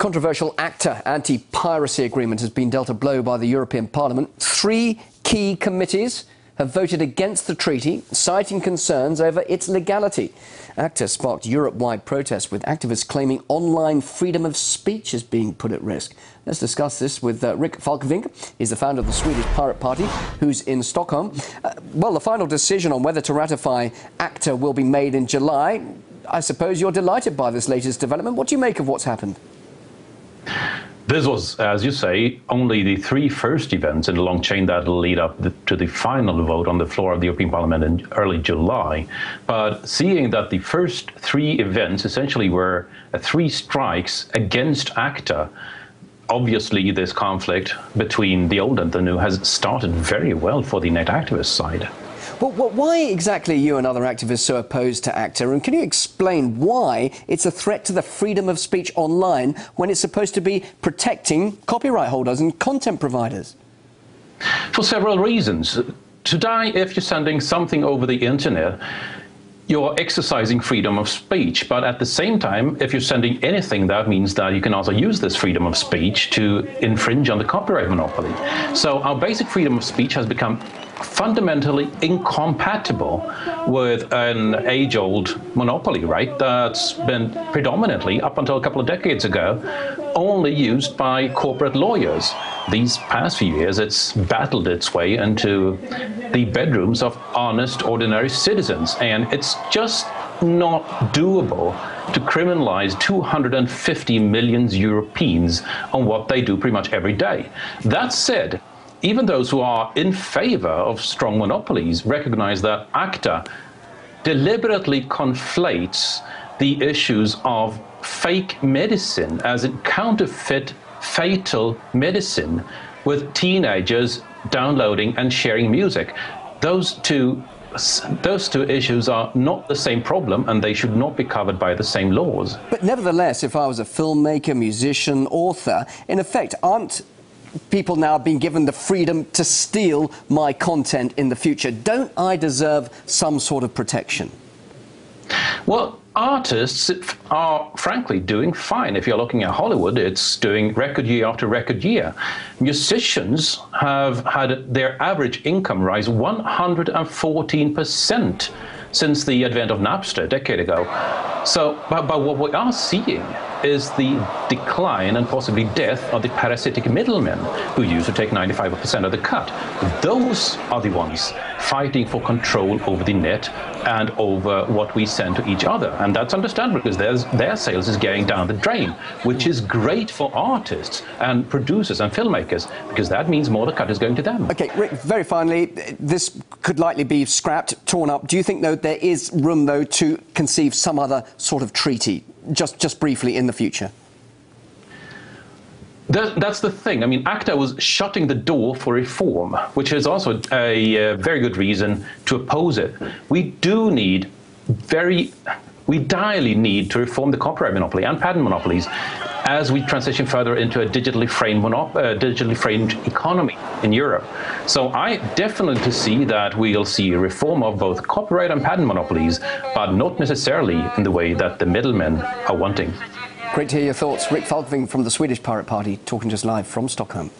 Controversial ACTA anti-piracy agreement has been dealt a blow by the European Parliament. 3 key committees have voted against the treaty, citing concerns over its legality. ACTA sparked Europe-wide protests, with activists claiming online freedom of speech is being put at risk. Let's discuss this with Falkvinge. He's the founder of the Swedish Pirate Party, who's in Stockholm. Well, the final decision on whether to ratify ACTA will be made in July. I suppose you're delighted by this latest development. What do you make of what's happened? This was, as you say, only the 3 first events in a long chain that will lead up to the final vote on the floor of the European Parliament in early July. But seeing that the first 3 events essentially were 3 strikes against ACTA, obviously this conflict between the old and the new has started very well for the net activist side. Well, why exactly are you and other activists so opposed to ACTA? And can you explain why it's a threat to the freedom of speech online when it's supposed to be protecting copyright holders and content providers? For several reasons. Today, if you're sending something over the internet, you're exercising freedom of speech, but at the same time, if you're sending anything, that means that you can also use this freedom of speech to infringe on the copyright monopoly. So our basic freedom of speech has become fundamentally incompatible with an age-old monopoly, right? That's been predominantly, up until a couple of decades ago, only used by corporate lawyers. These past few years, it's battled its way into the bedrooms of honest, ordinary citizens, and it's just not doable to criminalize 250 million Europeans on what they do pretty much every day. That said, even those who are in favor of strong monopolies recognize that ACTA deliberately conflates the issues of fake medicine as in counterfeit fatal medicine with teenagers downloading and sharing music. Those two issues are not the same problem, and they should not be covered by the same laws. But nevertheless, if I was a filmmaker, musician, author, in effect, aren't people now being given the freedom to steal my content in the future? Don't I deserve some sort of protection? Well, artists are frankly doing fine. If you're looking at Hollywood, it's doing record year after record year. Musicians have had their average income rise 114% since the advent of Napster a decade ago. So, but what we are seeing is the decline and possibly death of the parasitic middlemen who used to take 95% of the cut. Those are the ones fighting for control over the net and over what we send to each other. And that's understandable because their sales is going down the drain, which is great for artists and producers and filmmakers, because that means more of the cut is going to them. OK, Rick, very finally, this could likely be scrapped, torn up. Do you think, though, there is room, though, to conceive some other sort of treaty, just briefly, in the future? That's the thing. I mean, ACTA was shutting the door for reform, which is also a very good reason to oppose it. We direly need to reform the copyright monopoly and patent monopolies as we transition further into a digitally framed economy in Europe. So I definitely see that we'll see a reform of both copyright and patent monopolies, but not necessarily in the way that the middlemen are wanting. Great to hear your thoughts. Rick Falkvinge from the Swedish Pirate Party, talking to us live from Stockholm.